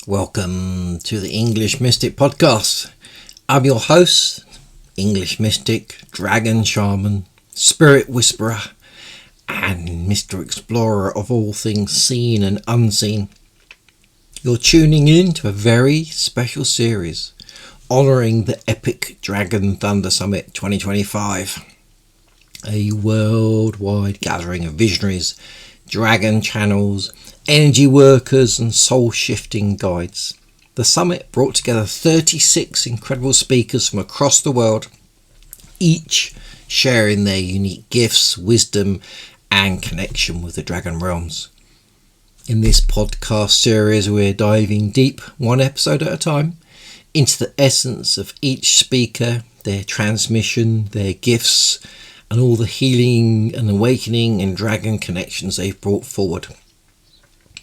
Welcome to the English Mystic Podcast. I'm your host, English Mystic, Dragon Shaman, Spirit Whisperer, and Mr. Explorer of all things seen and unseen. You're tuning in to a very special series honouring the epic Dragon Thunder Summit 2025, a worldwide gathering of visionaries, dragon channels, energy workers and soul-shifting guides. The summit brought together 36 incredible speakers from across the world, each sharing their unique gifts, wisdom and connection with the dragon realms. In this podcast series, we're diving deep, one episode at a time, into the essence of each speaker, their transmission, their gifts, and all the healing and awakening and dragon connections they've brought forward.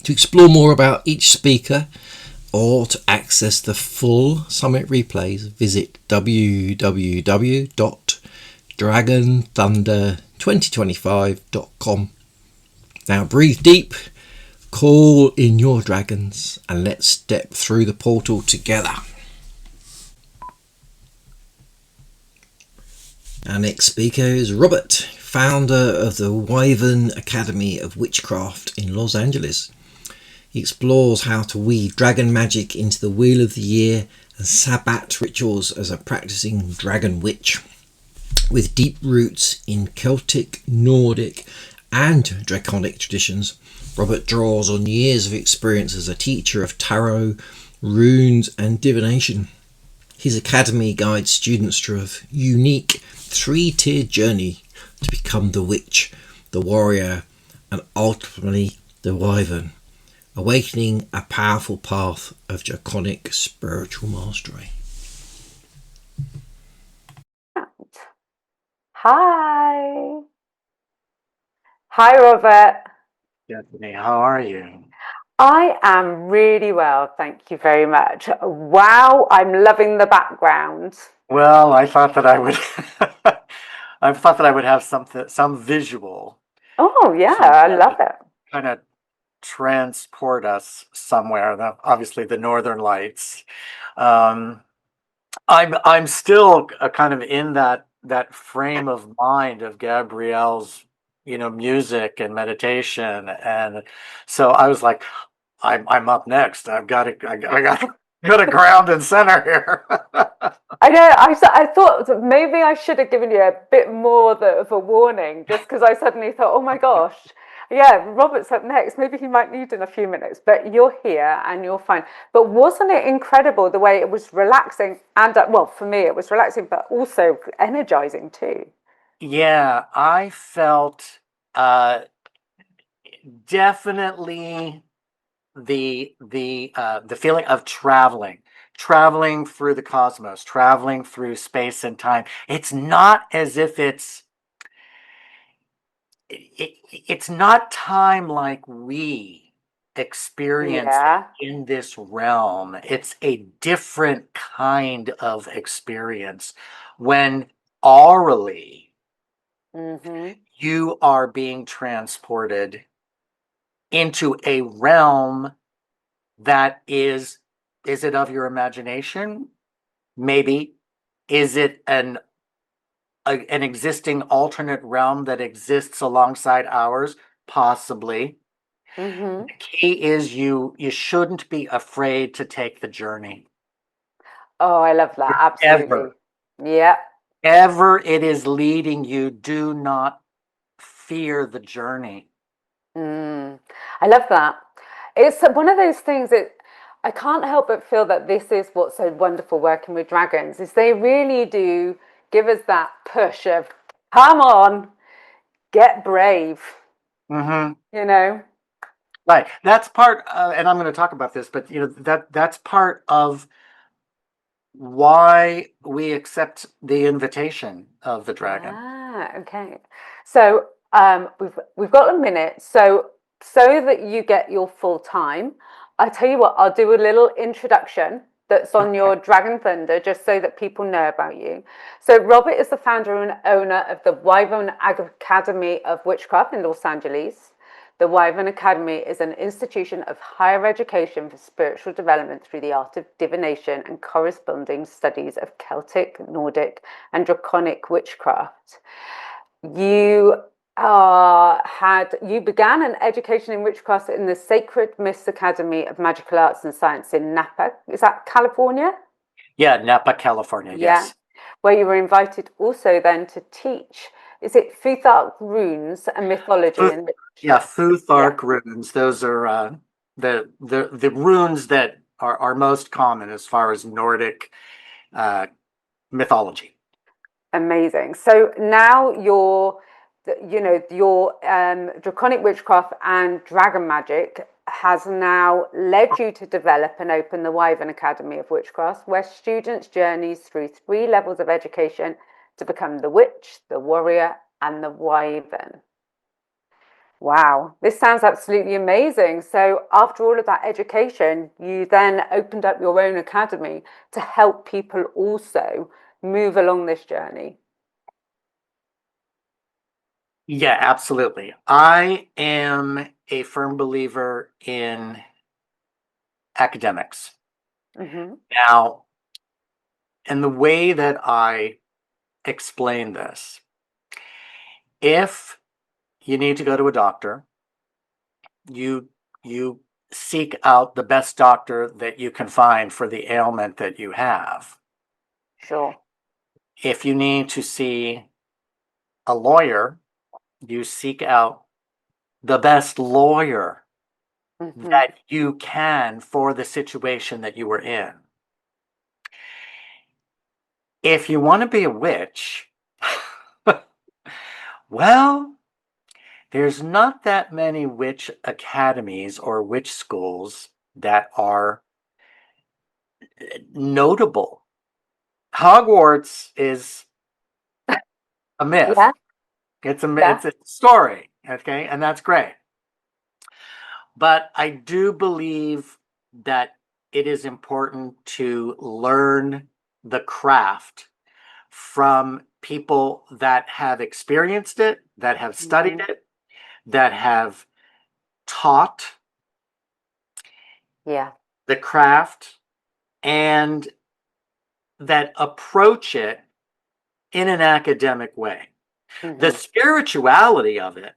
To explore more about each speaker or to access the full summit replays, visit www.dragonthunder2025.com. Now breathe deep, call in your dragons, and let's step through the portal together. Our next speaker is Robert, founder of the Wyvern Academy of Witchcraft in Los Angeles. He explores how to weave dragon magic into the Wheel of the Year and Sabbat rituals as a practicing dragon witch. With deep roots in Celtic, Nordic and Draconic traditions, Robert draws on years of experience as a teacher of tarot, runes and divination. His academy guides students through a unique three-tiered journey to become the witch, the warrior and ultimately the wyvern, awakening a powerful path of draconic spiritual mastery. Hi. Hi, Robert. Stephanie, how are you? I am really well, thank you very much. Wow, I'm loving the background. Well, I thought that I would have some visual Oh, yeah, I love it. kind of transport us somewhere. Obviously the Northern Lights. I'm still kind of in that frame of mind of Gabrielle's, music and meditation, and so I was like, I'm up next. I got to ground and center here. I know, I thought that maybe I should have given you a bit more of a warning, just because I suddenly thought, oh my gosh, yeah, Robert's up next. Maybe he might need in a few minutes, but you're here and you're fine. But wasn't it incredible the way it was relaxing? And well, for me, it was relaxing, but also energizing too. Yeah, I felt definitely the feeling of traveling through the cosmos, traveling through space and time. It's not as if it's not time like we experience in this realm. It's a different kind of experience when orally you are being transported into a realm that is it of your imagination? Maybe. Is it an existing alternate realm that exists alongside ours? Possibly. The key is you shouldn't be afraid to take the journey. Oh, I love that. Absolutely. Yeah. Ever it is leading you, do not fear the journey. I love that. It's one of those things that I can't help but feel that this is what's so wonderful working with dragons, is they really do give us that push of, come on, get brave. You know? Right. That's part, and I'm going to talk about this, but that's part of why we accept the invitation of the dragon. Okay. So we've got a minute. So that you get your full time, I tell you what, I'll do a little introduction that's on your Dragon Thunder, just so that people know about you. So Robert is the founder and owner of the Wyvern Academy of Witchcraft in Los Angeles, The Wyvern Academy is an institution of higher education for spiritual development through the art of divination and corresponding studies of Celtic, Nordic, and Draconic witchcraft. You began an education in witchcraft in the Sacred Myths Academy of Magical Arts and Science in Napa. Is that California? Yeah, Napa, California. Yeah. Yes. Where you were invited also then to teach. Is it Futhark Runes and Mythology? Yeah, Futhark Runes. Those are the runes that are most common as far as Nordic mythology. Amazing. So now your Draconic Witchcraft and Dragon Magic has now led you to develop and open the Wyvern Academy of Witchcraft, where students journeys through 3 levels of education to become the witch, the warrior, and the wyvern. Wow, this sounds absolutely amazing. So after all of that education, you then opened up your own academy to help people also move along this journey. Yeah, absolutely. I am a firm believer in academics. Mm-hmm. Now, and the way that I explain this, if you need to go to a doctor, you seek out the best doctor that you can find for the ailment that you have. Sure. If you need to see a lawyer, you seek out the best lawyer that you can for the situation that you were in. If you want to be a witch, well, there's not that many witch academies or witch schools that are notable. Hogwarts is a myth. Yeah. It's a story, okay? And that's great. But I do believe that it is important to learn the craft from people that have experienced it, that have studied it, that have taught the craft, and that approach it in an academic way. The spirituality of it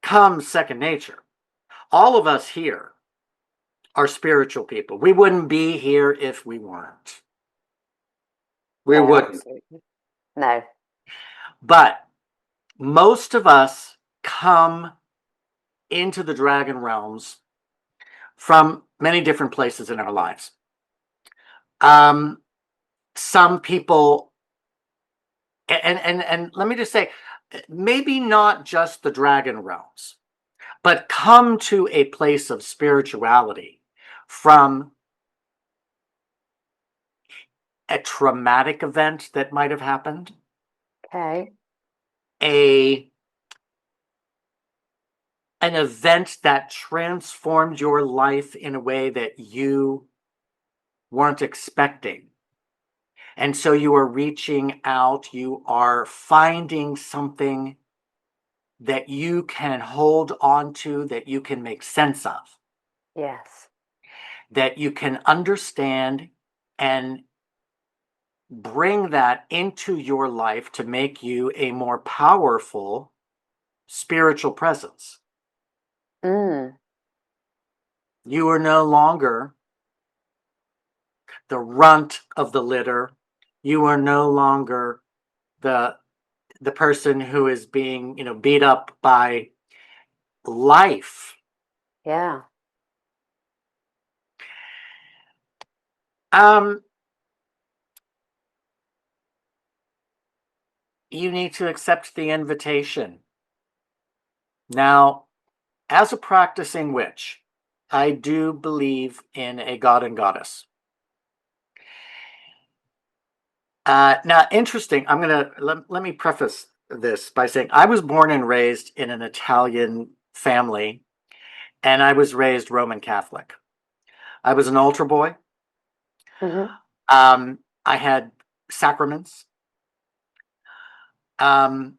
comes second nature. All of us here are spiritual people. We wouldn't be here if we weren't. We wouldn't. Absolutely. No. But most of us come into the dragon realms from many different places in our lives. Some people, and let me just say, maybe not just the dragon realms, but come to a place of spirituality from a traumatic event that might have happened. Okay. An event that transformed your life in a way that you weren't expecting. And so you are reaching out, you are finding something that you can hold on to, that you can make sense of. Yes. That you can understand and bring that into your life to make you a more powerful spiritual presence. You are no longer the runt of the litter. You are no longer the person who is being, beat up by life. Yeah. You need to accept the invitation. Now, as a practicing witch, I do believe in a god and goddess. Now, interesting. I'm gonna let me preface this by saying I was born and raised in an Italian family, and I was raised Roman Catholic. I was an altar boy. I had sacraments. And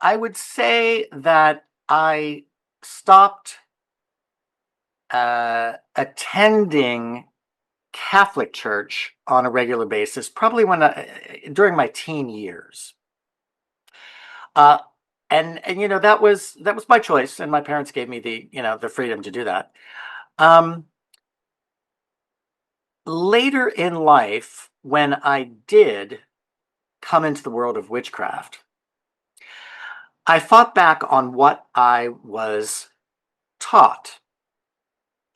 I would say that I stopped attending Catholic church on a regular basis, probably during my teen years. And that was my choice, and my parents gave me the freedom to do that. Later in life, when I did come into the world of witchcraft, I thought back on what I was taught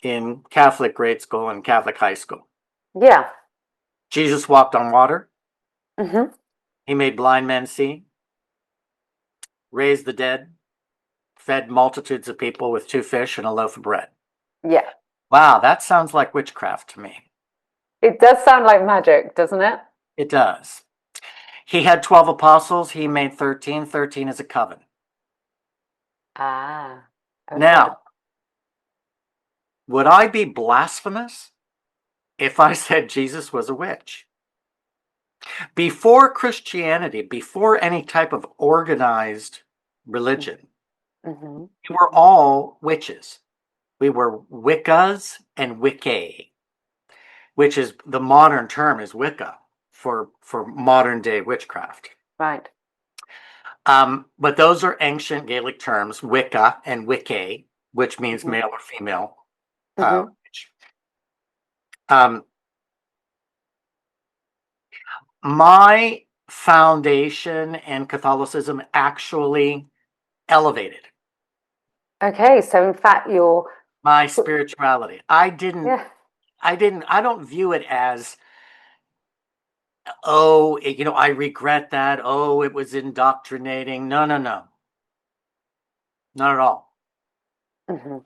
in Catholic grade school and Catholic high school. Yeah. Jesus walked on water. Mm-hmm. He made blind men see, raised the dead, fed multitudes of people with 2 fish and a loaf of bread. Yeah. Wow, that sounds like witchcraft to me. It does sound like magic, doesn't it? It does. He had 12 apostles. He made 13. 13 is a coven. Ah. Okay. Now, would I be blasphemous if I said Jesus was a witch? Before Christianity, before any type of organized religion, Mm-hmm. we were all witches. We were Wiccas and Wiccae, which is the modern term is Wicca for modern day witchcraft. Right. But those are ancient Gaelic terms, Wicca and Wiccae, which means Mm-hmm. male or female. Mm-hmm. Witch. My foundation in Catholicism actually elevated Okay, so in fact you're my spirituality. I yeah. don't view it as, oh, I regret that. Oh, it was indoctrinating. No, no, no. Not at all. Mm-hmm.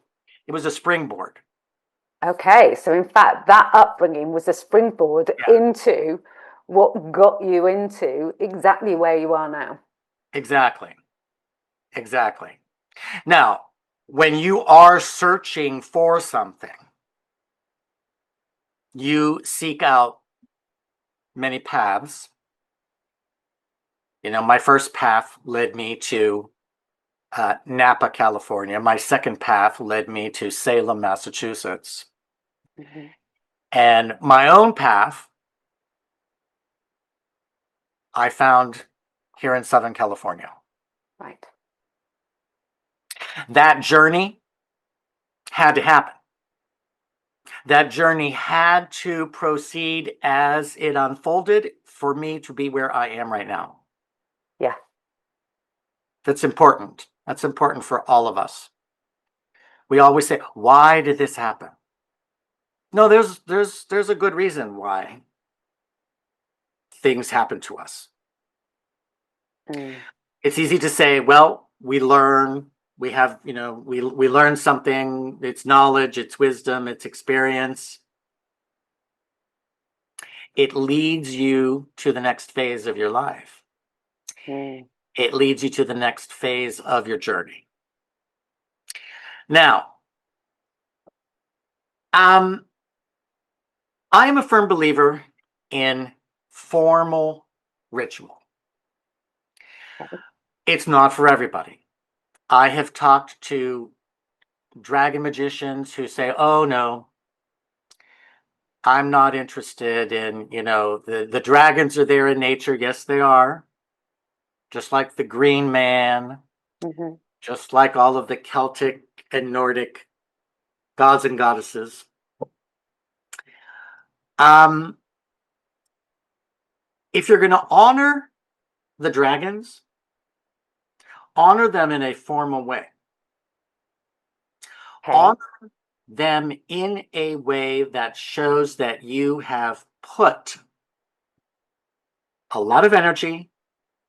It was a springboard. Okay, so in fact that upbringing was a springboard Yeah. into what got you into exactly where you are now. Exactly. Exactly. Now, when you are searching for something, you seek out many paths. My first path led me to Napa, California. My second path led me to Salem, Massachusetts. Mm-hmm. And my own path I found here in Southern California. Right. That journey had to happen. That journey had to proceed as it unfolded for me to be where I am right now. Yeah. That's important. That's important for all of us. We always say, why did this happen? No, there's a good reason why things happen to us. Mm. It's easy to say, well, we learn, we have, we learn something, it's knowledge, it's wisdom, it's experience. It leads you to the next phase of your life. Mm. It leads you to the next phase of your journey. Now, I am a firm believer in formal ritual. It's not for everybody. I have talked to dragon magicians who say, oh no, I'm not interested in, the dragons are there in nature. Yes, they are. Just like the Green Man, Mm-hmm. just like all of the Celtic and Nordic gods and goddesses. If you're going to honor the dragons, honor them in a formal way. Okay. Honor them in a way that shows that you have put a lot of energy,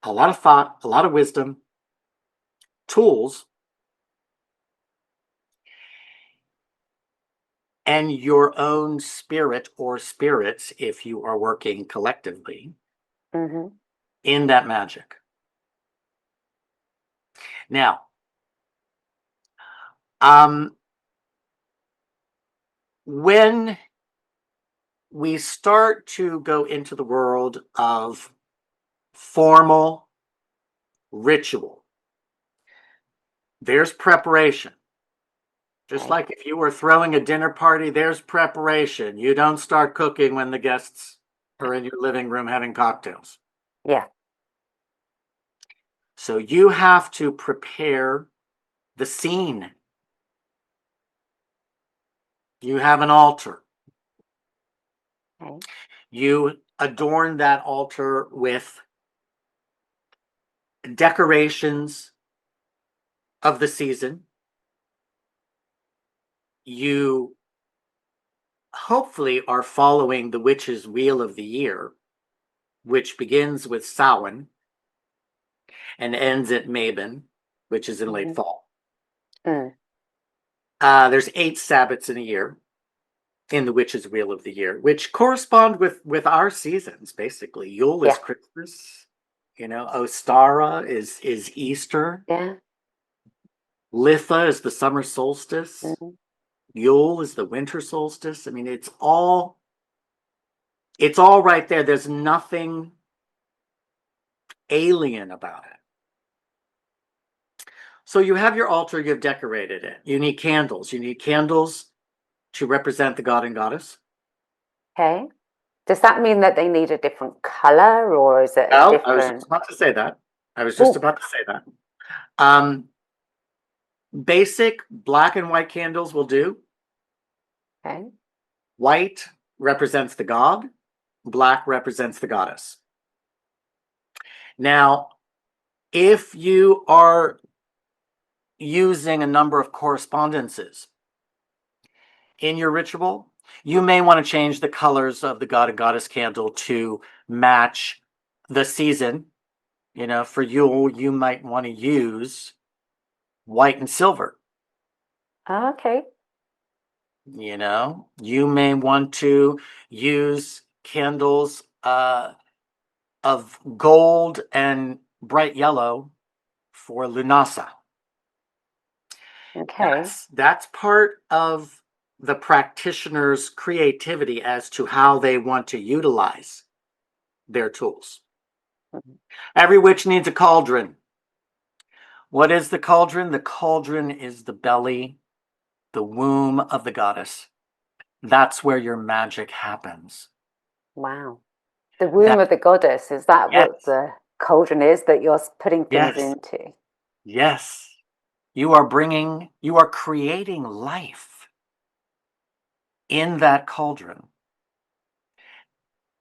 a lot of thought, a lot of wisdom, tools, and your own spirit or spirits, if you are working collectively, Mm-hmm. in that magic. Now, when we start to go into the world of formal ritual, there's preparation. Just Okay. like if you were throwing a dinner party, there's preparation. You don't start cooking when the guests are in your living room having cocktails. Yeah. So you have to prepare the scene. You have an altar. Okay. You adorn that altar with decorations of the season. You hopefully are following the witch's wheel of the year, which begins with Samhain and ends at Mabon, which is in late fall. Mm. There's 8 Sabbats in a year in the witch's wheel of the year, which correspond with our seasons, basically. Yule is Yeah. Christmas, Ostara is Easter, Yeah. Litha is the summer solstice, Mm. Yule is the winter solstice. I mean, it's all right there. There's nothing alien about it. So you have your altar, you've decorated it. You need candles. You need candles to represent the god and goddess. Okay. Does that mean that they need a different color, or is it a Oh, I was just different? about to say that. I was just Oh, about to say that. Um, Basic black and white candles will do. okay. White represents the god, black represents the goddess. Now, if you are using a number of correspondences in your ritual, you may want to change the colors of the god and goddess candle to match the season. For Yule, you might want to use white and silver. Okay. You may want to use candles of gold and bright yellow for Lunasa. Okay. That's part of the practitioner's creativity as to how they want to utilize their tools. Mhm. Every witch needs a cauldron. What is the cauldron? The cauldron is the belly, the womb of the goddess. That's where your magic happens. Wow. The womb That, of the goddess, is that yes, what the cauldron is that you're putting things yes, into? yes. You are creating life in that cauldron.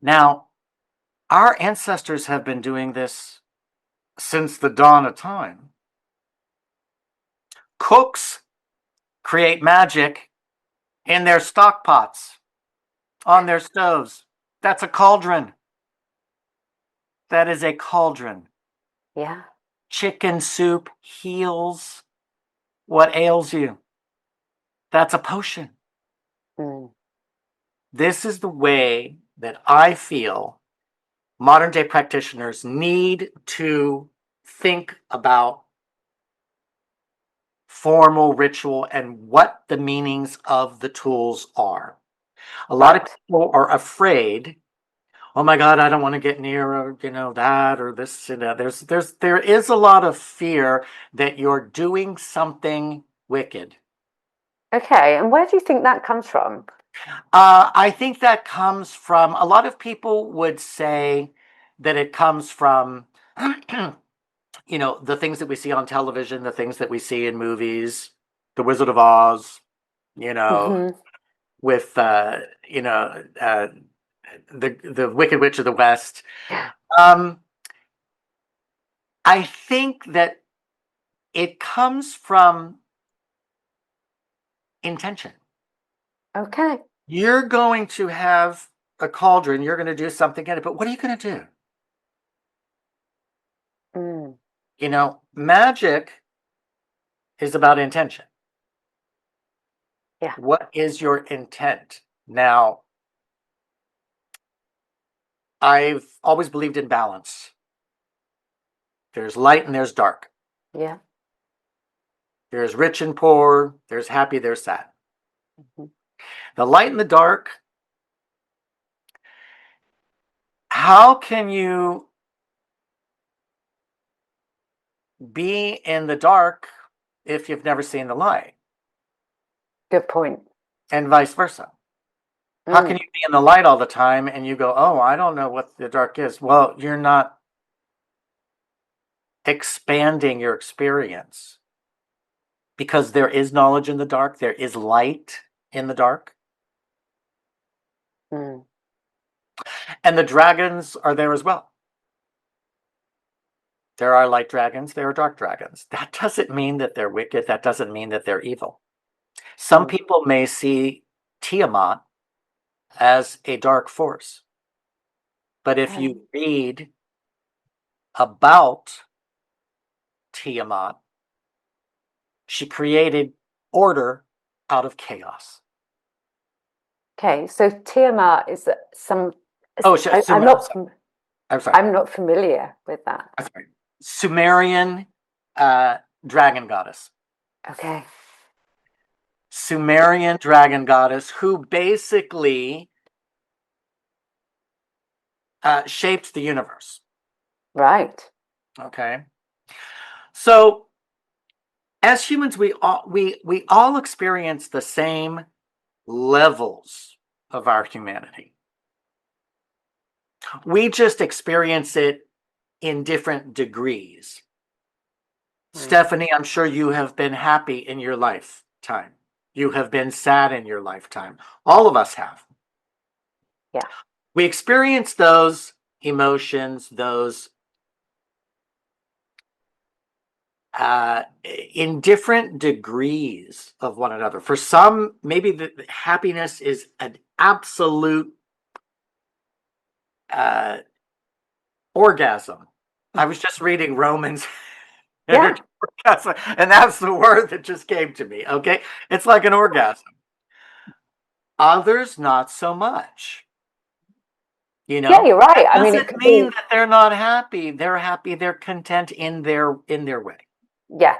Now, our ancestors have been doing this since the dawn of time. Cooks create magic in their stock pots, on their stoves. That's a cauldron. That is a cauldron. Yeah. Chicken soup heals what ails you. That's a potion. Mm. This is the way that I feel modern day practitioners need to think about formal ritual and what the meanings of the tools are. A lot of Right. people are afraid, oh my God, I don't want to get near, that or this, there is a lot of fear that you're doing something wicked. Okay. And where do you think that comes from? I think that comes from, a lot of people would say that it comes from, the things that we see on television, the things that we see in movies, The Wizard of Oz, you know, Hmm. with, the Wicked Witch of the West. Yeah. Um, I think that it comes from intention. Okay. You're going to have a cauldron, you're going to do something in it, but what are you going to do? Mm. Magic is about intention. Yeah. What is your intent? Now, I've always believed in balance. There's light and there's dark. Yeah. There's rich and poor. There's happy, there's sad. Mhm. The light and the dark, how can you be in the dark if you've never seen the light, Good point. and vice versa. How can you be in the light all the time and you go, oh, I don't know what the dark is? Well, you're not expanding your experience, because there is knowledge in the dark. There is light in the dark. Mm. And the dragons are there as well. There are light dragons, there are dark dragons. That doesn't mean that they're wicked. That doesn't mean that they're evil. Some people may see Tiamat as a dark force. But if you read about Tiamat, she created order out of chaos. Okay, so Tiamat is some. Oh, I'm not. I'm sorry. I'm not familiar with that. I'm sorry. Sumerian dragon goddess. Okay. Sumerian dragon goddess who basically shaped the universe. Right. Okay. So as humans, we all experience the same levels of our humanity. We just experience it in different degrees. Right. Stephanie, I'm sure you have been happy in your lifetime. You have been sad in your lifetime. All of us have. Yeah. We experience those emotions, those in different degrees of one another. For some, maybe the happiness is an absolute orgasm. I was just reading Romans. Yeah. And that's the word that just came to me. Okay. It's like an orgasm. Others, not so much. You know? Yeah, you're right. I mean, it doesn't mean that they're not happy. They're happy. They're content in their way. Yeah.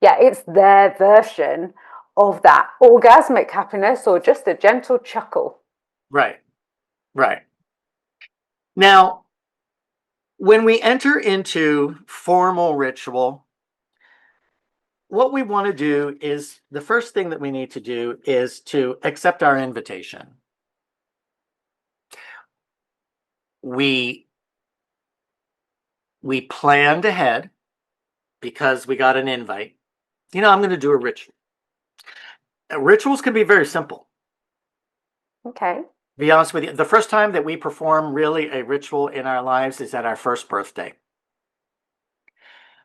Yeah. It's their version of that orgasmic happiness or just a gentle chuckle. Right. Right. Now, when we enter into formal ritual, what we want to do is, the first thing that we need to do is to accept our invitation. We planned ahead because we got an invite. You know, I'm going to do a ritual. Rituals can be very simple. Okay. To be honest with you, the first time that we perform really a ritual in our lives is at our first birthday.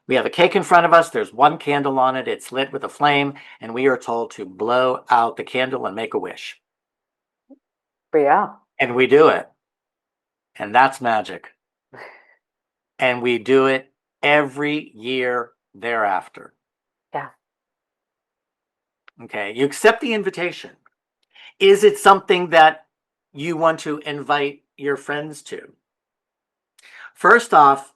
We have a cake in front of us. There's one candle on it. It's lit with a flame, and we are told to blow out the candle and make a wish. Yeah. And we do it. And that's magic. And we do it every year thereafter. Yeah. Okay. You accept the invitation. Is it something that you want to invite your friends to? First off,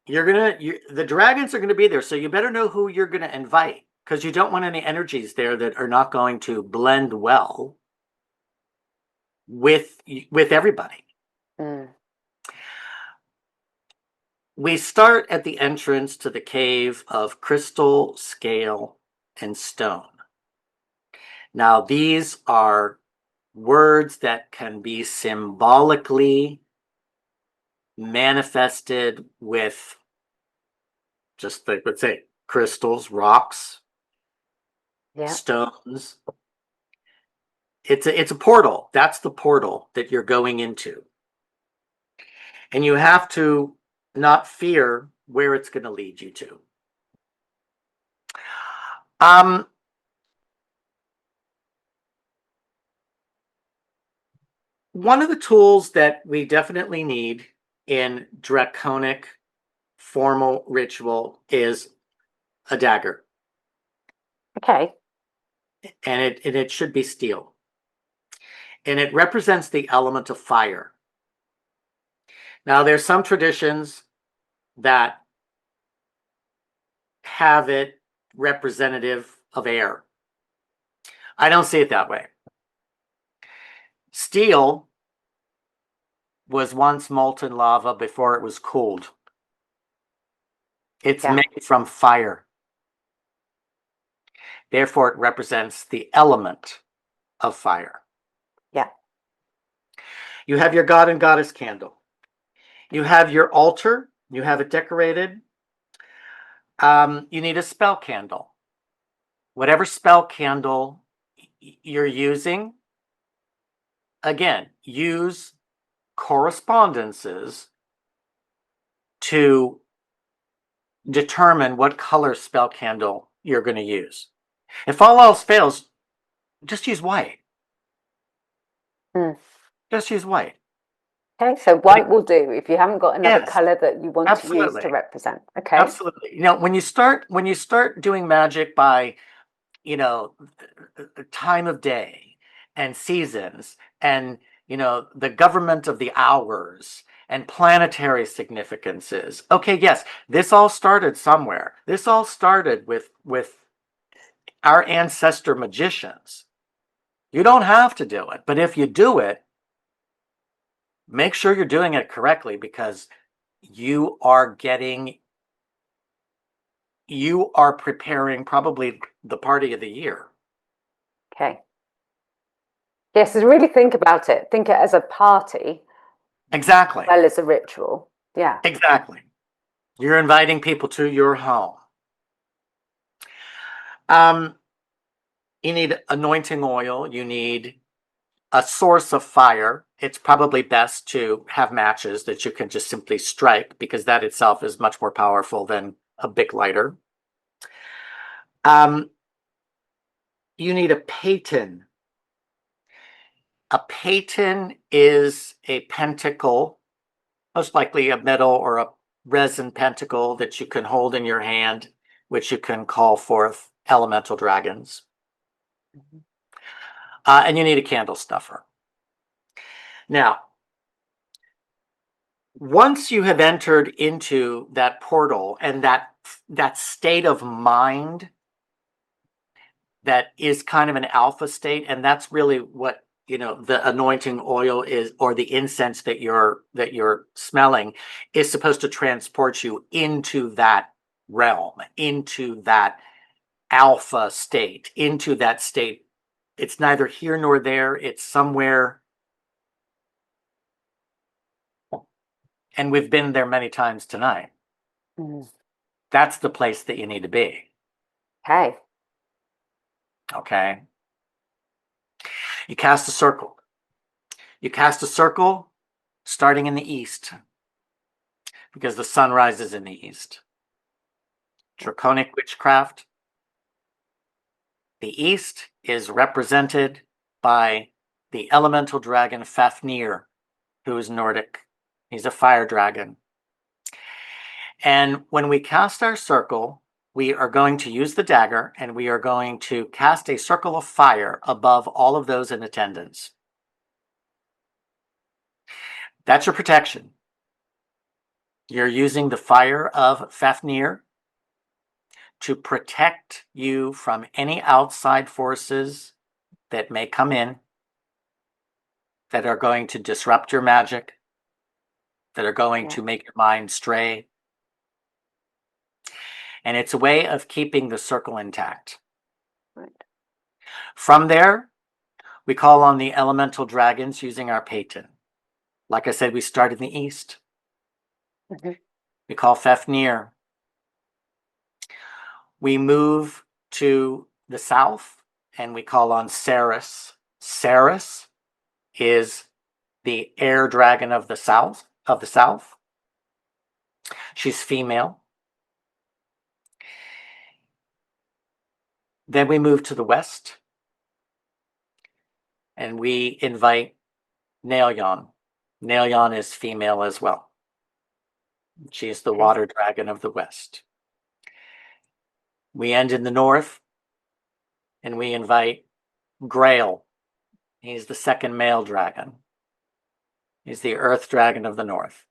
the dragons are going to be there, so you better know who you're going to invite, because you don't want any energies there that are not going to blend well with everybody. We start at the entrance to the cave of crystal, scale, and stone. Now, these are words that can be symbolically manifested with, just like, let's say, crystals, rocks, stones. It's a portal. That's the portal that you're going into. And you have to not fear where it's going to lead you to. One of the tools that we definitely need in draconic formal ritual is a dagger. Okay. And it should be steel. And it represents the element of fire. Now, there's some traditions that have it representative of air. I don't see it that way. Steel was once molten lava before it was cooled. It's made from fire. Therefore, it represents the element of fire. Yeah. You have your god and goddess candle. You have your altar. You have it decorated. You need a spell candle. Whatever spell candle you're using, again, use correspondences to determine what color spell candle you're going to use. If all else fails, just use white. Just use white. Okay, so white will do if you haven't got another Yes, color that you want to use absolutely. to represent. Okay. Absolutely. You know, when you start doing magic by, you know, time of day and seasons and, you know, the government of the hours and planetary significances. Okay, yes, this all started somewhere. This all started with our ancestor magicians. You don't have to do it, but if you do it, make sure you're doing it correctly, because you are preparing probably the party of the year. Okay. Yes, so really think about it. Think it as a party. Exactly. As well as a ritual. Yeah. Exactly. You're inviting people to your home. You need anointing oil. You need a source of fire. It's probably best to have matches that you can just simply strike, because that itself is much more powerful than a Bic lighter. You need a paten. A paten is a pentacle, most likely a metal or a resin pentacle that you can hold in your hand, which you can call forth elemental dragons. And you need a candle stuffer. Now, once you have entered into that portal and that state of mind that is kind of an alpha state, and that's really what, you know, the anointing oil is, or the incense that you're smelling is supposed to transport you into that realm, into that alpha state, into that state. It's neither here nor there, it's somewhere. And we've been there many times tonight. That's the place that you need to be. Okay. Okay. You cast a circle. You cast a circle starting in the east, because the sun rises in the east. Draconic Witchcraft. The east is represented by the elemental dragon Fafnir, who is Nordic. He's a fire dragon. And when we cast our circle, we are going to use the dagger, and we are going to cast a circle of fire above all of those in attendance. That's your protection. You're using the fire of Fafnir to protect you from any outside forces that may come in, that are going to disrupt your magic, that are going to make your mind stray. And it's a way of keeping the circle intact. Right. From there, we call on the elemental dragons using our paten. Like I said, we start in the east. We call Fafnir. We move to the south, and we call on Ceres. Ceres is the air dragon of the south. She's female. Then we move to the west, and we invite Nailyon. Nailyon is female as well. She's the water dragon of the west. We end in the north, and we invite Grail. He's the second male dragon. He's the earth dragon of the north.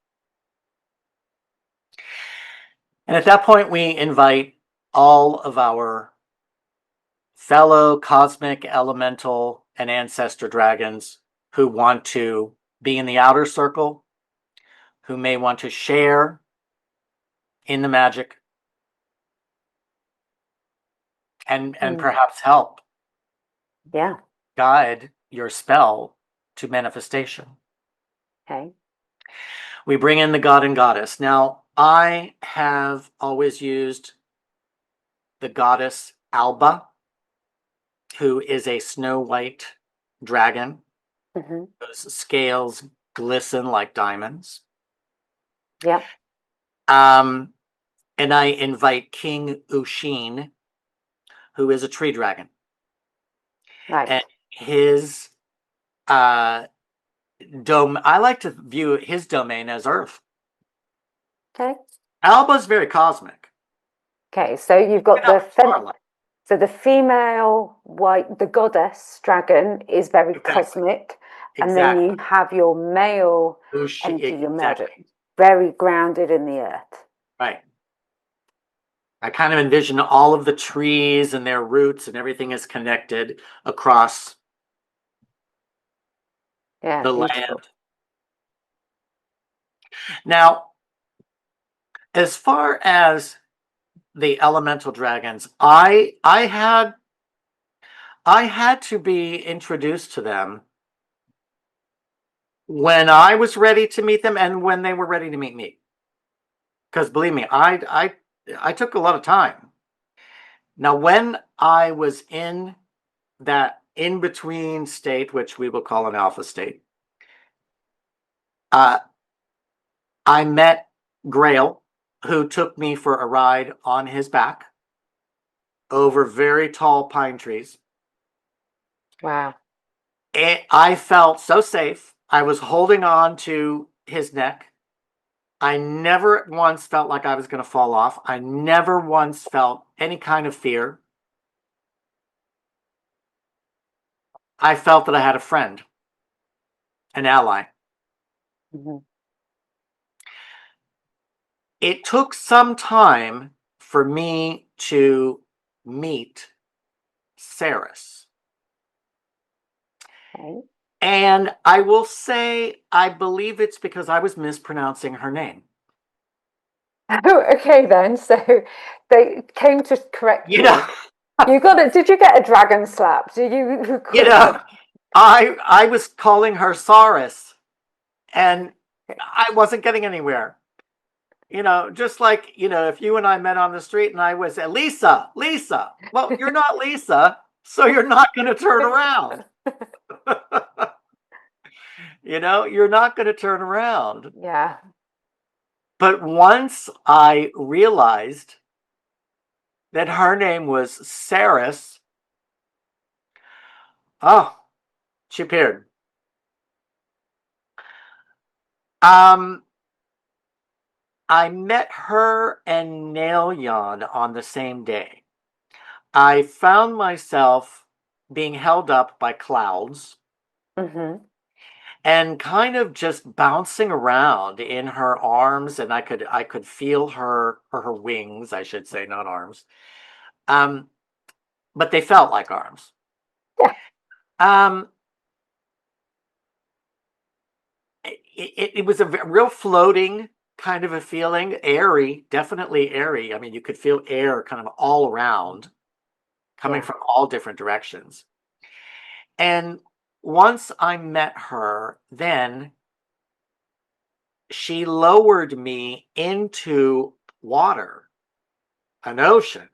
And at that point, we invite all of our fellow cosmic, elemental, and ancestor dragons who want to be in the outer circle, who may want to share in the magic. and Mm. perhaps help Yeah. guide your spell to manifestation. Okay. We bring in the god and goddess. Now, I have always used the goddess Alba, who is a snow white dragon. Hmm. Those scales glisten like diamonds. Yeah. And I invite King Ushin, who is a tree dragon. Right. And his I like to view his domain as Earth. Okay. Alba's very cosmic. Okay. So you've got Without starlight. so the female white, the goddess dragon is very Exactly. cosmic, and then Exactly. you have your male energy, your magic, very grounded in the earth. Right. I kind of envision all of the trees and their roots and everything is connected across Yeah. the Beautiful. land. Now, as far as the elemental dragons, I had to be introduced to them when I was ready to meet them and when they were ready to meet me. Because believe me, I took a lot of time. Now, when I was in that in-between state, which we will call an alpha state, I met Grail, who took me for a ride on his back over very tall pine trees. Wow. I felt so safe. I was holding on to his neck. I never once felt like I was going to fall off. I never once felt any kind of fear. I felt that I had a friend, an ally. Hmm. It took some time for me to meet Saris. Okay. And I will say, I believe it's because I was mispronouncing her name. Oh, okay then. So they came to correct You you. know, You got it. Did you get a dragon slap? Do you? you know, I was calling her Saris, and I wasn't getting anywhere. Just like, if you and I met on the street and I was Lisa, Lisa. Well, you're not Lisa, so you're not going to turn around. You're not going to turn around. Yeah. But once I realized that her name was Saris, oh, she appeared. I met her and Nailyon on the same day. I found myself being held up by clouds Hmm. and kind of just bouncing around in her arms, and I could feel her, or her wings, I should say, not arms. But they felt like arms. Yeah. It was a real floating kind of a feeling, airy, definitely airy. I mean, you could feel air kind of all around, coming Yeah. from all different directions. And once I met her, then she lowered me into water, an ocean,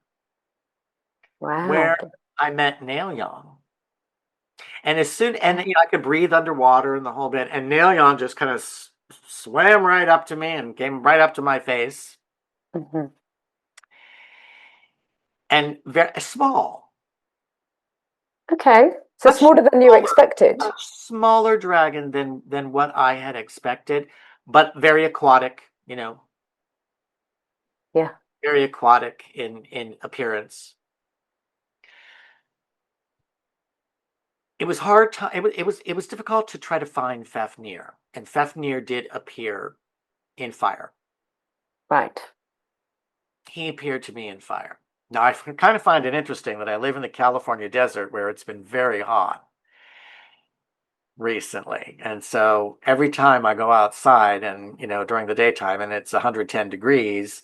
Wow. where I met Nailyon. And I could breathe underwater and the whole bit. And Nailyon just kind of swam right up to me and came right up to my face. Hmm. And very small. Okay. So Much smaller than you expected. a smaller dragon than what I had expected, but very aquatic, Yeah. very aquatic in appearance. It was hard to, it was difficult to try to find Fafnir, and Fafnir did appear in fire. Right. He appeared to me in fire. Now I kind of find it interesting that I live in the California desert where it's been very hot recently. And so every time I go outside and, during the daytime and it's 110 degrees,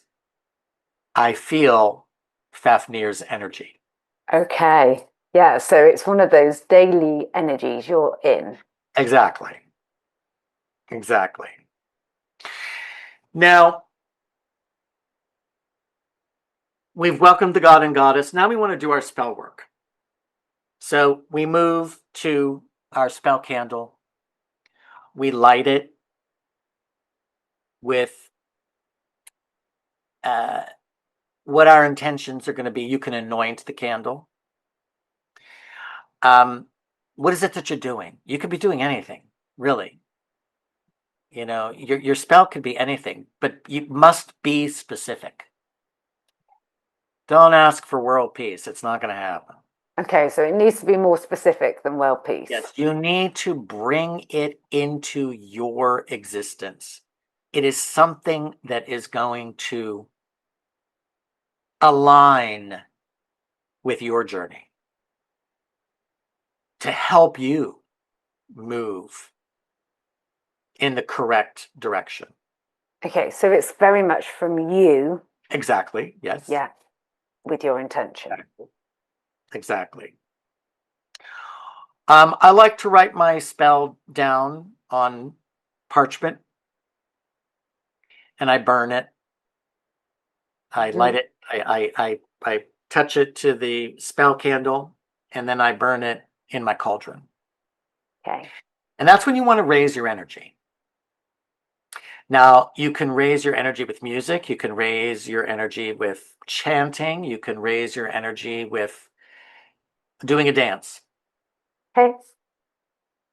I feel Fafnir's energy. Okay. Yeah, so it's one of those daily energies you're in. Exactly. Exactly. Now, we've welcomed the god and goddess. Now we want to do our spell work. So we move to our spell candle. We light it with what our intentions are going to be. You can anoint the candle. What is it that you're doing? You could be doing anything, really. You know, your spell could be anything, but you must be specific. Don't ask for world peace. It's not going to happen. Okay, so it needs to be more specific than world peace. Yes, you need to bring it into your existence. It is something that is going to align with your journey to help you move in the correct direction. Okay, so it's very much from you. Exactly. Yes. Yeah, with your intention. Exactly. I like to write my spell down on parchment and I burn it. I light it. I touch it to the spell candle and then I burn it in my cauldron. Okay. And that's when you want to raise your energy. Now, you can raise your energy with music. You can raise your energy with chanting. You can raise your energy with doing a dance. Okay.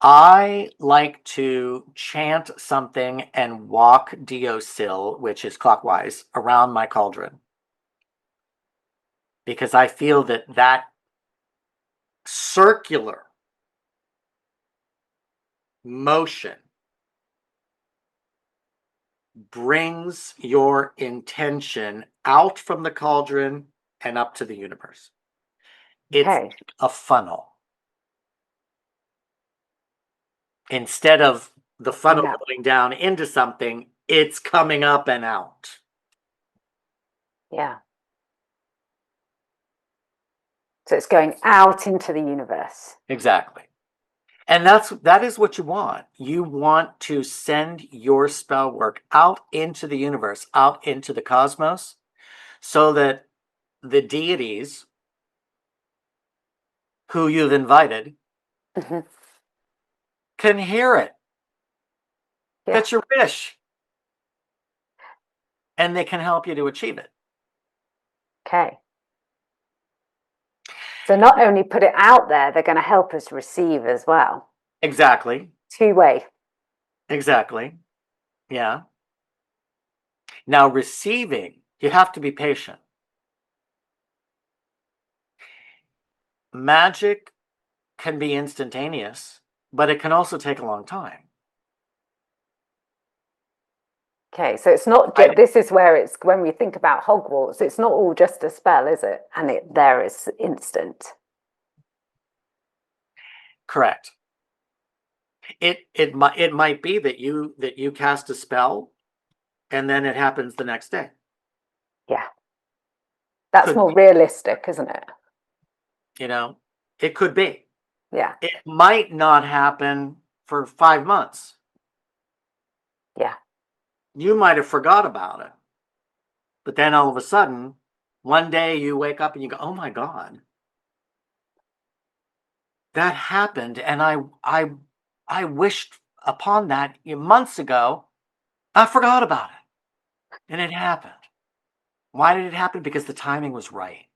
I like to chant something and walk Diosil, which is clockwise, around my cauldron. Because I feel that that circular motion brings your intention out from the cauldron and up to the universe. It's Okay. a funnel. Instead of the funnel Yeah. going down into something, it's coming up and out. Yeah. So it's going out into the universe. Exactly. And that is what you want. You want to send your spell work out into the universe, out into the cosmos, so that the deities who you've invited Mhm. can hear it. Yeah. That's your wish. And they can help you to achieve it. Okay. So not only put it out there, they're going to help us receive as well. Exactly. Two-way. Exactly. Yeah. Now, receiving, you have to be patient. Magic can be instantaneous, but it can also take a long time. Okay, so it's not just, this is where it's, when we think about Hogwarts, it's not all just a spell, is it? And it there is instant. Correct. It might be that you cast a spell and then it happens the next day. Yeah. That's Could more be. realistic, isn't it? You know, it could be. Yeah. It might not happen for 5 months. Yeah. You might have forgot about it. But then all of a sudden, one day you wake up and you go, "Oh my God. That happened and I wished upon that months ago. I forgot about it." And it happened. Why did it happen? Because the timing was right.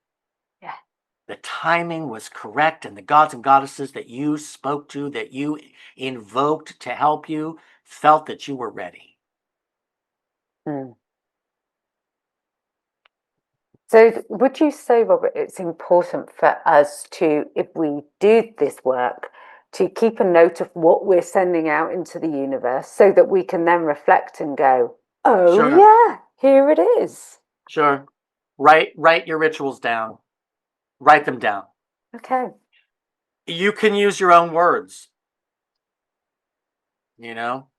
Yeah. The timing was correct, and the gods and goddesses that you spoke to, that you invoked to help you, felt that you were ready. Mm. So would you say, Robert, it's important for us to, if we do this work, to keep a note of what we're sending out into the universe so that we can then reflect and go, oh, Sure. yeah, here it is. Sure. Write your rituals down. Write them down. Okay. You can use your own words. You know,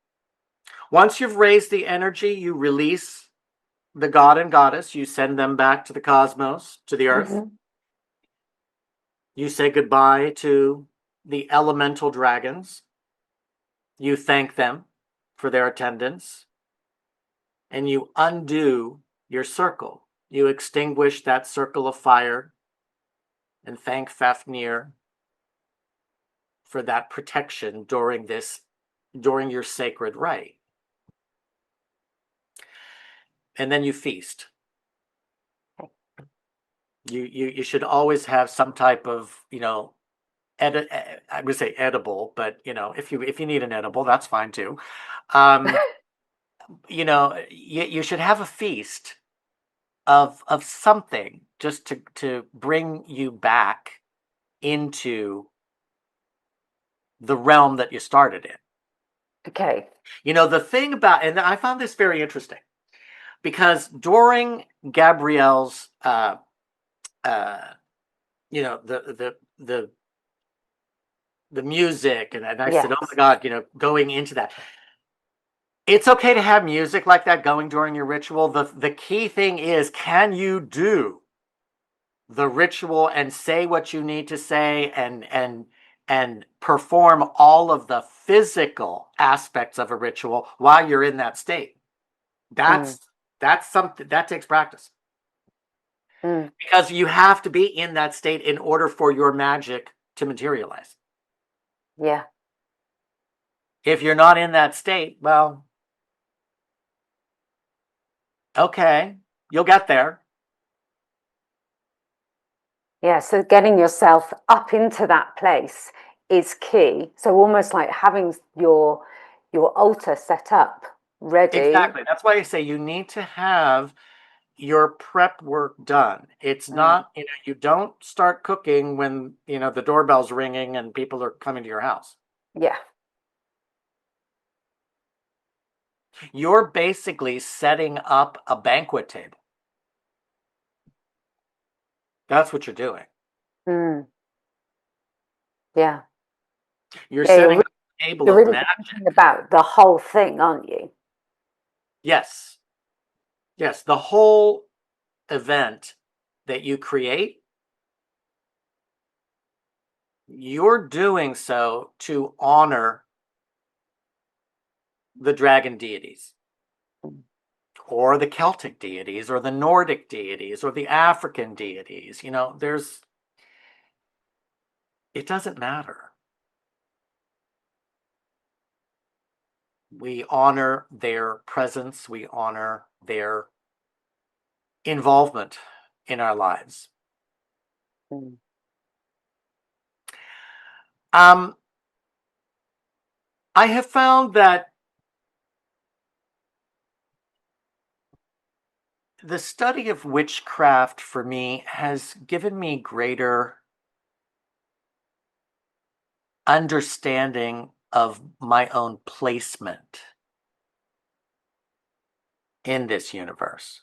once you've raised the energy, you release the god and goddess, you send them back to the cosmos, to the earth. Mm-hmm. You say goodbye to the elemental dragons. You thank them for their attendance. And you undo your circle. You extinguish that circle of fire and thank Fafnir for that protection during your sacred rite. And then you feast. You should always have some type of, I would say edible, but if you need an edible, that's fine too. You should have a feast of something just to bring you back into the realm that you started in. Okay. The thing about, and I found this very interesting, because during Gabrielle's the music, and I said, oh my God, going into that. It's okay to have music like that going during your ritual. The key thing is, can you do the ritual and say what you need to say and perform all of the physical aspects of a ritual while you're in that state? That's something that takes practice. Because you have to be in that state in order for your magic to materialize. Yeah. If you're not in that state, well, okay, you'll get there. Yeah, so getting yourself up into that place is key. So almost like having your altar set up, ready. Exactly. That's why I say you need to have your prep work done. It's not, you don't start cooking when, the doorbell's ringing and people are coming to your house. Yeah. You're basically setting up a banquet table. That's what you're doing. Yeah. You're setting up a table you're of really magic. thinking about the whole thing, aren't you? Yes. Yes. The whole event that you create, you're doing so to honor the dragon deities, or the Celtic deities, or the Nordic deities, or the African deities. It doesn't matter. We honor their presence. We honor their involvement in our lives. I have found that the study of witchcraft for me has given me greater understanding of my own placement in this universe.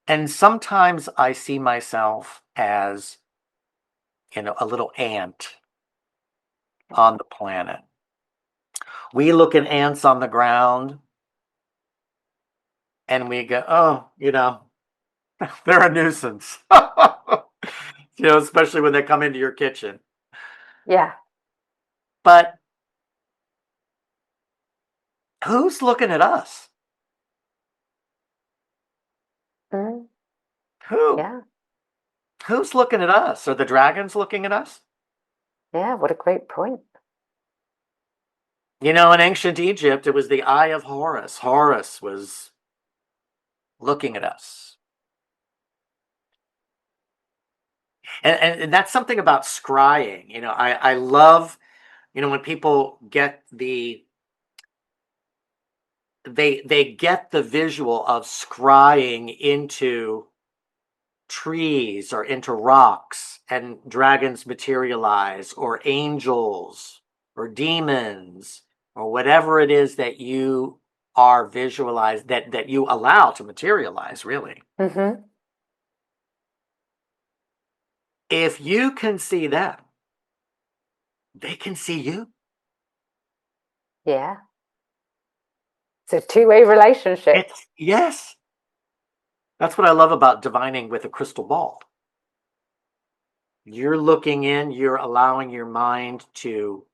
And sometimes I see myself as, a little ant on the planet. We look at ants on the ground and we go, oh, they're a nuisance. Especially when they come into your kitchen. Yeah. But who's looking at us? Who? Yeah. Who's looking at us? Are the dragons looking at us? Yeah, what a great point. In ancient Egypt, it was the eye of Horus. Horus was looking at us. And that's something about scrying. I love, when people get they get the visual of scrying into trees or into rocks, and dragons materialize, or angels or demons, or whatever it is that you are visualized, that you allow to materialize, really. If you can see them, they can see you. Yeah. It's a two-way relationship. Yes. That's what I love about divining with a crystal ball. You're looking in, you're allowing your mind to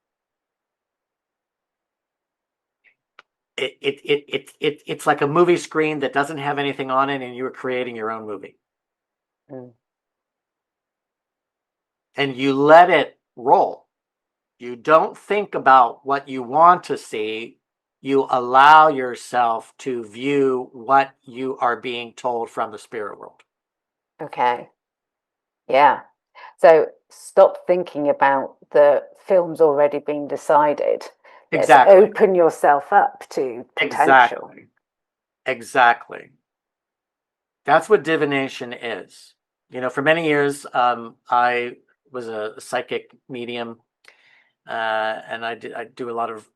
it's like a movie screen that doesn't have anything on it, and you're creating your own movie. Mm. And you let it roll. You don't think about what you want to see. You allow yourself to view what you are being told from the spirit world. Okay. Yeah. So stop thinking about the film's already been decided. Let's Exactly. open yourself up to potential. Exactly. That's what divination is. For many years, I was a psychic medium, and I do a lot of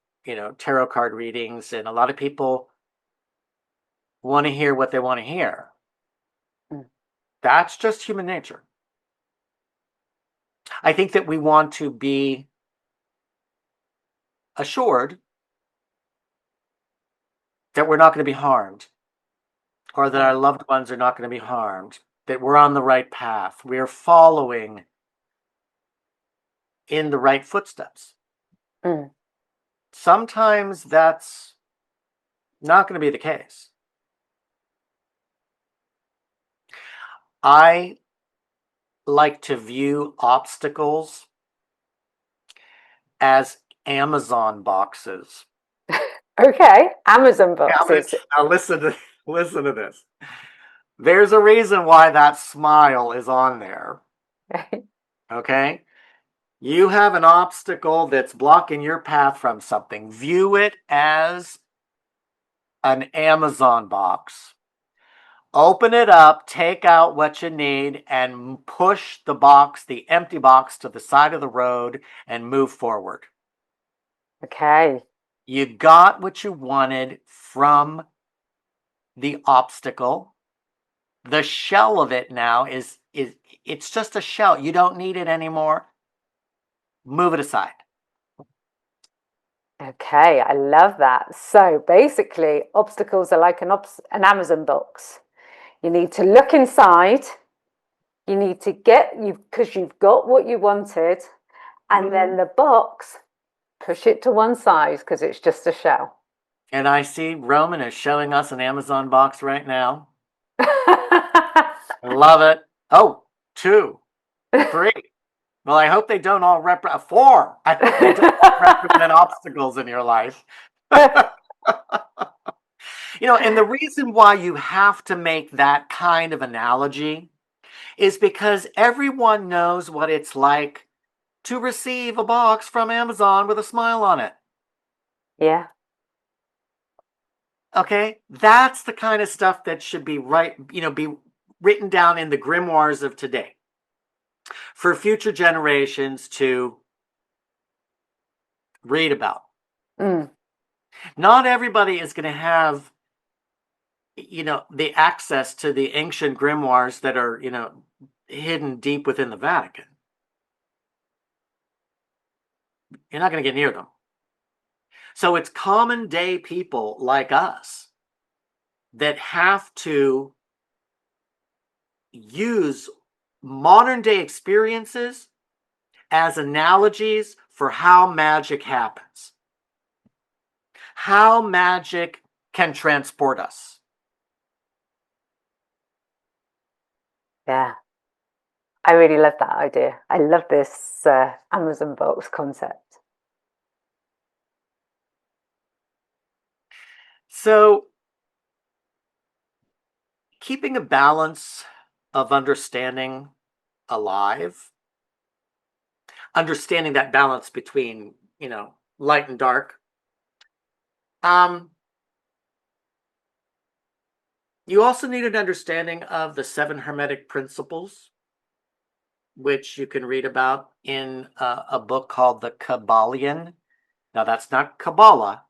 tarot card readings, and a lot of people want to hear what they want to hear. Mm. That's just human nature. I think that we want to be assured that we're not going to be harmed, or that our loved ones are not going to be harmed, that we're on the right path, we're following in the right footsteps. Mm. Sometimes that's not going to be the case. I like to view obstacles as Amazon boxes. Okay, Amazon boxes. Now listen to this. There's a reason why that smile is on there. Okay? You have an obstacle that's blocking your path from something. View it as an Amazon box. Open it up, take out what you need, and push the box, the empty box, to the side of the road and move forward. Okay. You got what you wanted from the obstacle. The shell of it now is it's just a shell. You don't need it anymore. Move it aside. Okay, I love that. So basically, obstacles are like an Amazon box. You need to look inside. You need to because you've got what you wanted, and then the box, push it to one side because it's just a shell. And I see Roman is showing us an Amazon box right now. I love it. Oh, 2, 3. Well, I hope they don't all represent 4. I hope they don't all represent obstacles in your life. And the reason why you have to make that kind of analogy is because everyone knows what it's like to receive a box from Amazon with a smile on it. Yeah. Okay? That's the kind of stuff that should be be written down in the grimoires of today for future generations to read about. Mm. Not everybody is going to have the access to the ancient grimoires that are hidden deep within the Vatican. You're not going to get near them. So it's common day people like us that have to use modern day experiences as analogies for how magic happens, how magic can transport us. Yeah. I really love that idea. I love this Amazon box concept. So, keeping a balance of understanding alive, understanding that balance between, light and dark. You also need an understanding of the 7 Hermetic principles, which you can read about in a book called The Kabbalion. Now, that's not Kabbalah.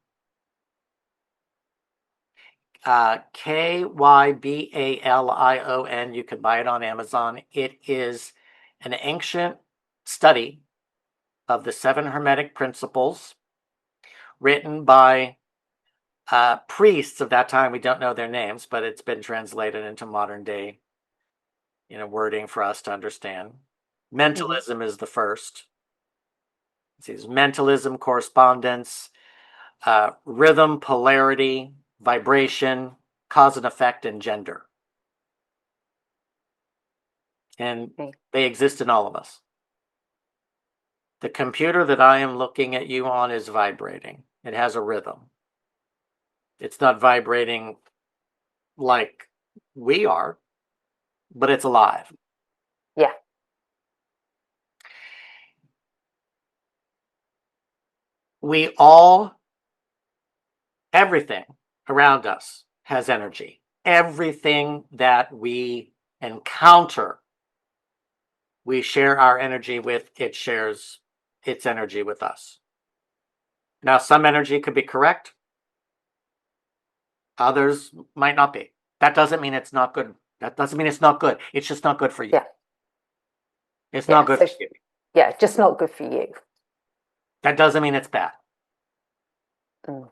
Kybalion. You can buy it on Amazon. It is an ancient study of the 7 Hermetic principles written by priests of that time. We don't know their names, but it's been translated into modern day, wording for us to understand. Mentalism is the first. It's mentalism, correspondence, rhythm, polarity, vibration, cause and effect, and gender. And they exist in all of us. The computer that I am looking at you on is vibrating. It has a rhythm. It's not vibrating like we are, but it's alive. Yeah. We all, everything around us has energy. Everything that we encounter, we share our energy with, it shares its energy with us. Now, some energy could be correct. Others might not be. That doesn't mean it's not good. That doesn't mean it's not good. It's just not good for you. Yeah. It's not good for you. Yeah, just not good for you. That doesn't mean it's bad. Mm.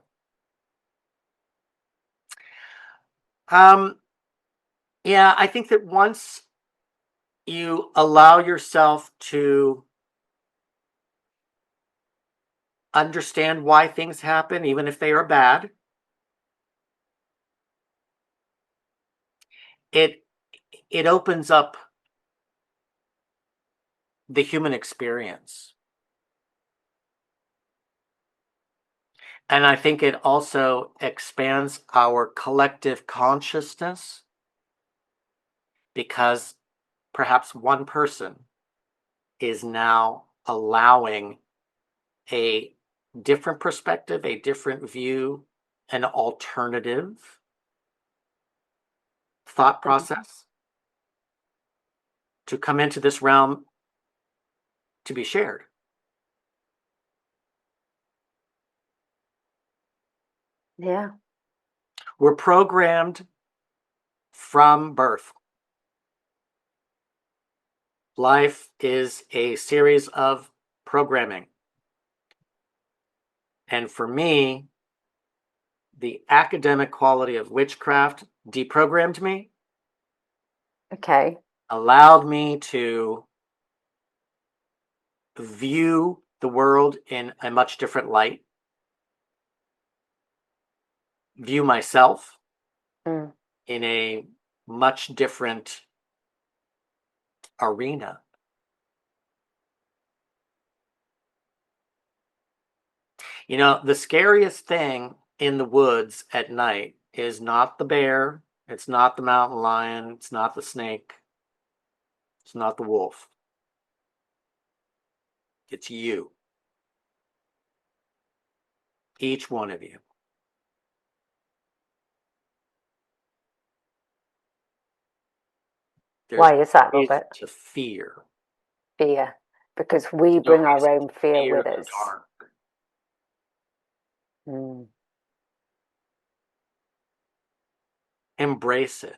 Yeah, I think that once you allow yourself to understand why things happen, even if they are bad, it opens up the human experience. And I think it also expands our collective consciousness, because perhaps one person is now allowing a different perspective, a different view, an alternative thought process to come into this realm to be shared. Yeah. We're programmed from birth. Life is a series of programming. And for me, the academic quality of witchcraft deprogrammed me. Okay. Allowed me to view the world in a much different light, view myself in a much different arena. You know, the scariest thing in the woods at night is not the bear, it's not the mountain lion, it's not the snake, it's not the wolf. It's you. Each one of you. Why is that, Robert? To fear. Fear. Because we bring our own fear with us. Embrace it.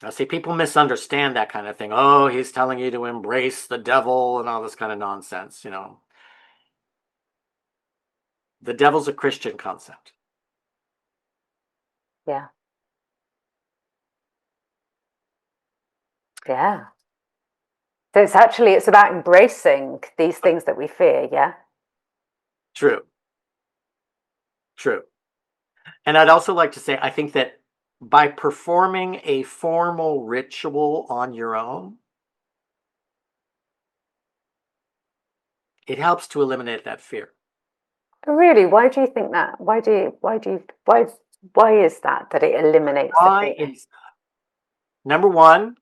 Now, see, people misunderstand that kind of thing. Oh, he's telling you to embrace the devil and all this kind of nonsense, you know. The devil's a Christian concept. Yeah. Yeah. So it's about embracing these things that we fear, yeah? True. True. And I'd also like to say, I think that by performing a formal ritual on your own, it helps to eliminate that fear. Really? Why do you think that? Why is that it eliminates the fear? Number one,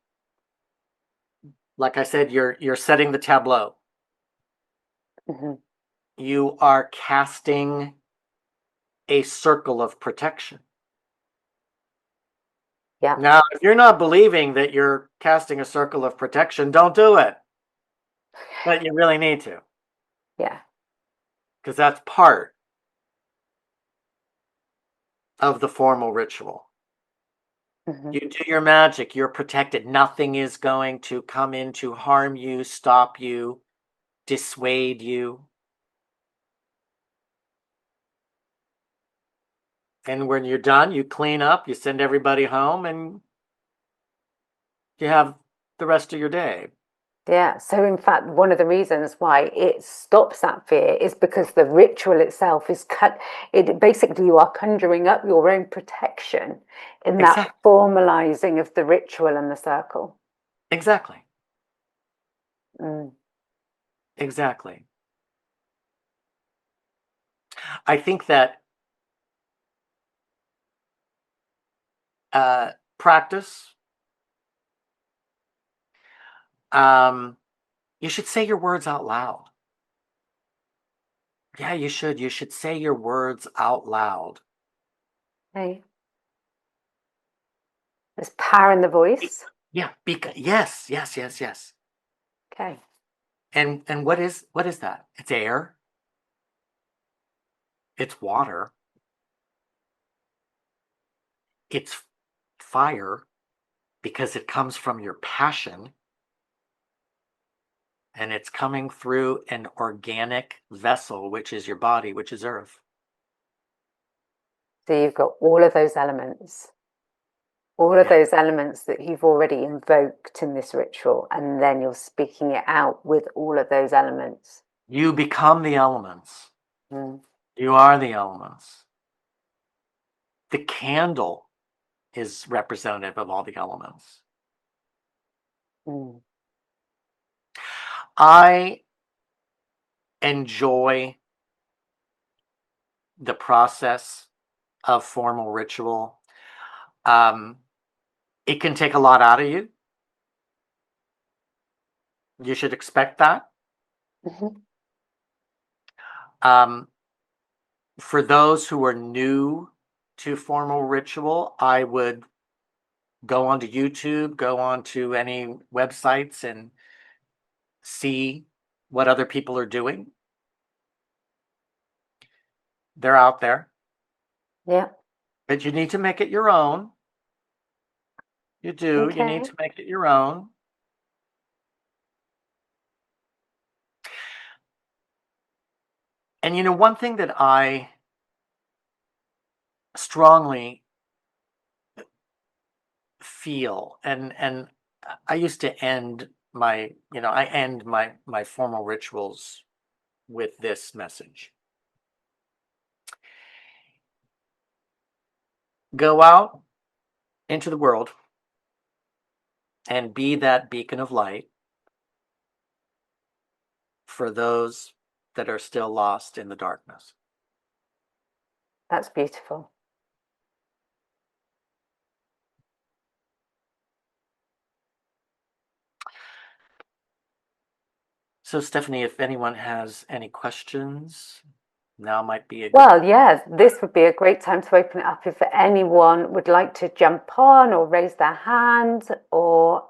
like I said, you're setting the tableau. You are casting a circle of protection. Yeah. Now, if you're not believing that you're casting a circle of protection, don't do it. But you really need to. Yeah. Because that's part of the formal ritual. You do your magic, you're protected. Nothing is going to come in to harm you, stop you, dissuade you. And when you're done, you clean up, you send everybody home, and you have the rest of your day. Yeah, so in fact, one of the reasons why it stops that fear is because the ritual itself is cut. It basically, you are conjuring up your own protection in that Exactly. formalizing of the ritual and the circle. Exactly. Mm. Exactly. I think that practice, you should say your words out loud. Yeah, you should. You should say your words out loud. Okay. There's power in the voice. Yeah, yes, yes, yes, yes. Okay. And what is that? It's air. It's water. It's fire because it comes from your passion and it's coming through an organic vessel, which is your body, which is earth. So you've got all of those elements. All of those elements that you've already invoked in this ritual, and then you're speaking it out with all of those elements. You become the elements. Mm. You are the elements. The candle is representative of all the elements. Mm. I enjoy the process of formal ritual. It can take a lot out of you. You should expect that. Mm-hmm. For those who are new to formal ritual, I would go onto YouTube, go onto any websites and see what other people are doing. They're out there. Yeah. But you need to make it your own. You do. Okay. You need to make it your own. And one thing that I strongly feel, and I used to end my, I end my formal rituals with this message. Go out into the world and be that beacon of light for those that are still lost in the darkness. That's beautiful. So, Stephanie, if anyone has any questions, now might be a Well, yeah, this would be a great time to open it up if anyone would like to jump on or raise their hand or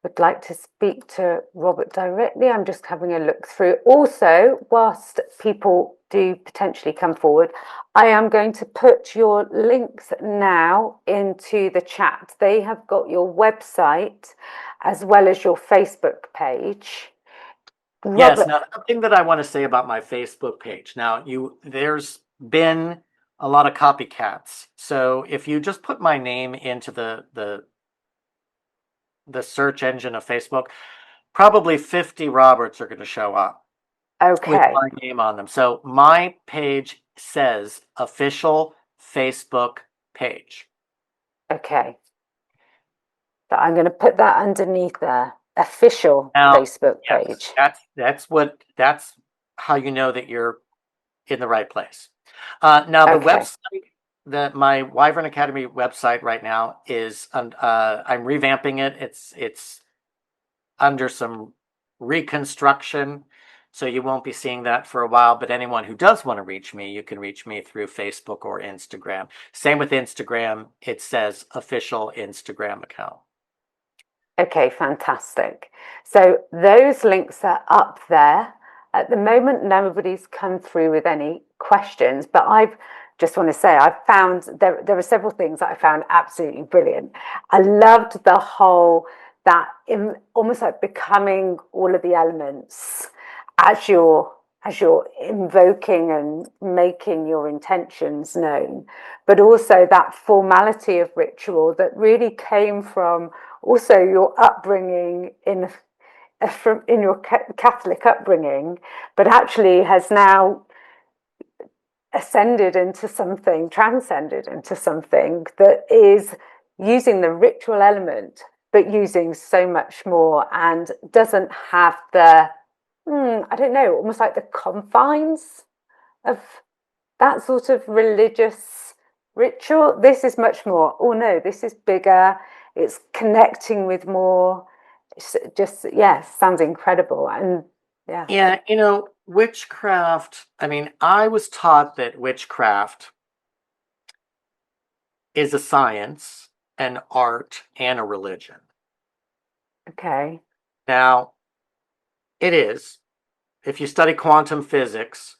would like to speak to Robert directly. I'm just having a look through. Also, whilst people do potentially come forward, I am going to put your links now into the chat. They have got your website as well as your Facebook page. Yes. Robert, Now, something that I want to say about my Facebook page. Now, there's been a lot of copycats. So if you just put my name into the search engine of Facebook, probably 50 Roberts are going to show up with okay, my name on them. So my page says official Facebook page. okay. So I'm going to put that underneath there. Official Now, Facebook yes, page. that's how you know that you're in the right place. Now the Okay. website, my Wyvern Academy website right now is I'm revamping it. It's under some reconstruction, so you won't be seeing that for a while. But anyone who does want to reach me, you can reach me through Facebook or Instagram. Same with Instagram. It says official Instagram account. Okay, fantastic. So those links are up there. At the moment, nobody's come through with any questions, but I've just want to say I've found there are several things that I found absolutely brilliant. I loved the whole that in almost like becoming all of the elements as you're invoking and making your intentions known, but also that formality of ritual that really came from also your upbringing in your Catholic upbringing, but actually has now transcended into something that is using the ritual element, but using so much more, and doesn't have the, I don't know, almost like the confines of that sort of religious ritual. This is much more, oh no, this is bigger, it's connecting with more. It's just, sounds incredible. And Yeah, witchcraft, I mean, I was taught that witchcraft is a science, an art, and a religion. Okay. Now, it is. If you study quantum physics,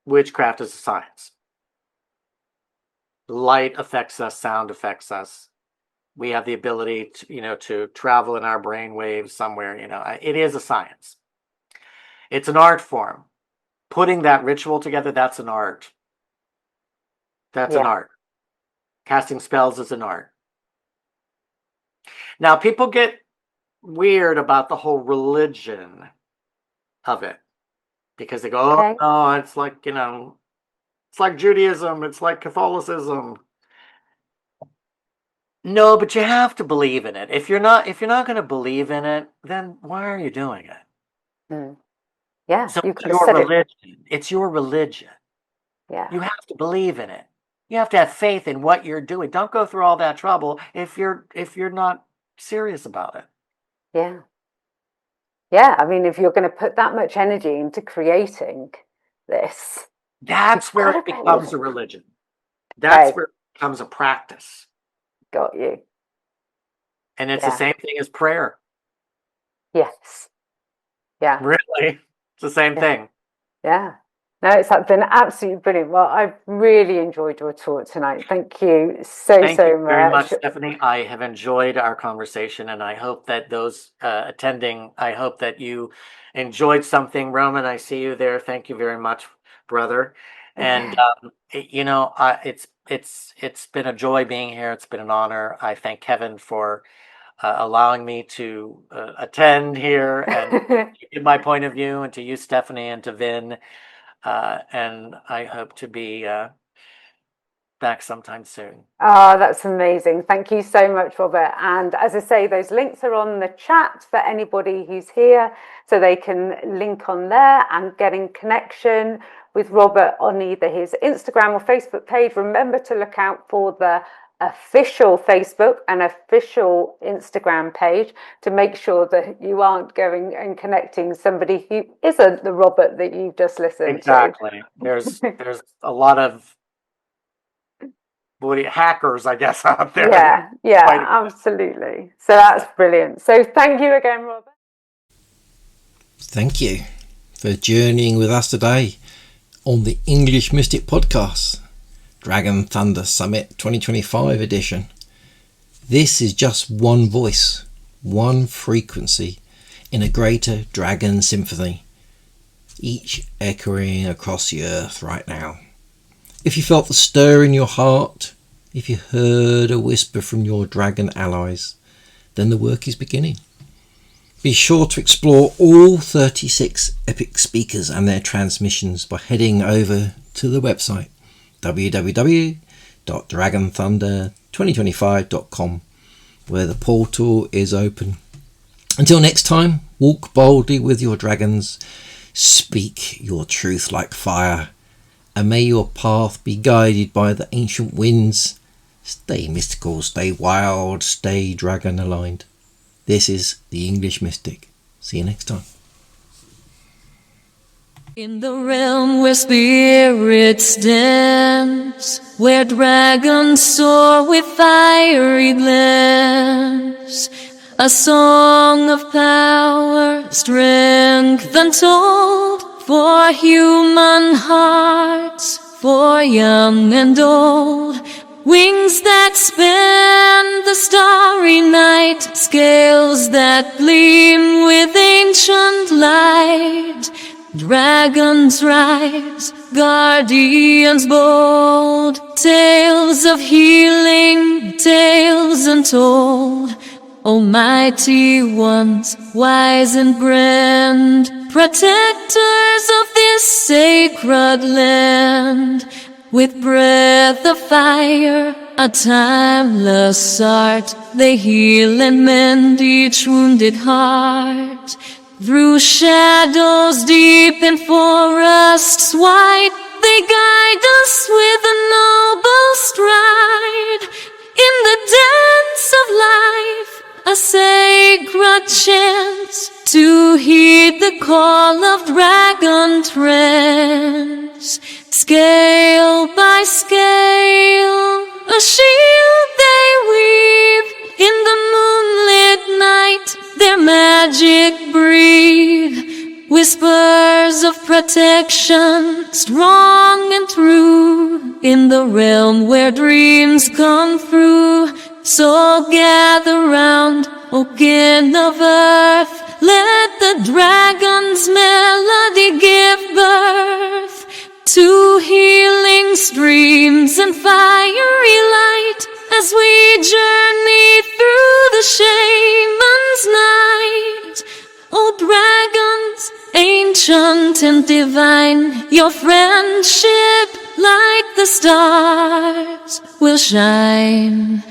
witchcraft is a science. Light affects us, sound affects us. We have the ability to, to travel in our brain waves somewhere, it is a science. It's an art form. Putting that ritual together, that's an art. That's an art. Casting spells is an art. Now, people get weird about the whole religion of it because they go, Okay. oh, no, it's like, it's like Judaism, it's like Catholicism. No, but you have to believe in it. If you're not going to believe in it, then why are you doing it? Yeah, So you it's could have your said religion. It's your religion. Yeah. You have to believe in it. You have to have faith in what you're doing. Don't go through all that trouble if you're not serious about it. Yeah. Yeah, I mean, if you're going to put that much energy into creating this, that's where it becomes a religion. That's where it becomes a practice. Got you. And it's the same thing as prayer. Yes. Yeah. Really? It's the same thing. Yeah. No, it's been absolutely brilliant. Well, I've really enjoyed your talk tonight. Thank you so Thank you much. very much, Stephanie. I have enjoyed our conversation, and I hope that those attending, I hope that you enjoyed something. Roman, I see you there. Thank you very much, brother. And it's been a joy being here. It's been an honor. I thank Kevin for allowing me to attend here and give my point of view, and to you, Stephanie, and to Vin. And I hope to be back sometime soon. Oh, that's amazing. Thank you so much, Robert. And as I say, those links are on the chat for anybody who's here, so they can link on there and get in connection with Robert on either his Instagram or Facebook page. Remember to look out for the official Facebook and official Instagram page to make sure that you aren't going and connecting somebody who isn't the Robert that you've just listened to. Exactly. There's a lot of hackers, I guess, out there. Yeah, absolutely. So that's brilliant. So thank you again, Robert. Thank you for journeying with us today on the English Mystic Podcast, Dragon Thunder Summit 2025 edition. This is just one voice, one frequency in a greater dragon symphony, each echoing across the earth right now. If you felt the stir in your heart, if you heard a whisper from your dragon allies, then the work is beginning. Be sure to explore all 36 epic speakers and their transmissions by heading over to the website www.dragonthunder2025.com, where the portal is open. Until next time, walk boldly with your dragons, speak your truth like fire, and may your path be guided by the ancient winds. Stay mystical, stay wild, stay dragon aligned. This is the English Mystic. See you next time. In the realm where spirits dance, where dragons soar with fiery glance, a song of power, strength untold, for human hearts, for young and old. Wings that span the starry night, scales that gleam with ancient light. Dragons rise, guardians bold, tales of healing, tales untold. Almighty ones, wise and grand, protectors of this sacred land. With breath of fire, a timeless art, they heal and mend each wounded heart. Through shadows deep and forests wide, they guide us with a noble stride. In the dance of life, a sacred chance to heed the call of dragon trance. Scale by scale, a shield they weave. In the moonlit night, their magic breathe. Whispers of protection, strong and true. In the realm where dreams come true. So gather round, O kin of earth. Let the dragon's melody give birth to healing streams and fiery light as we journey through the shaman's night. O dragons, ancient and divine, your friendship like the stars will shine.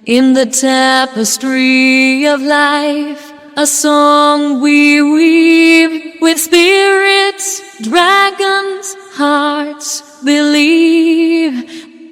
In the tapestry of life, a song we weave with spirits, dragons, hearts believe.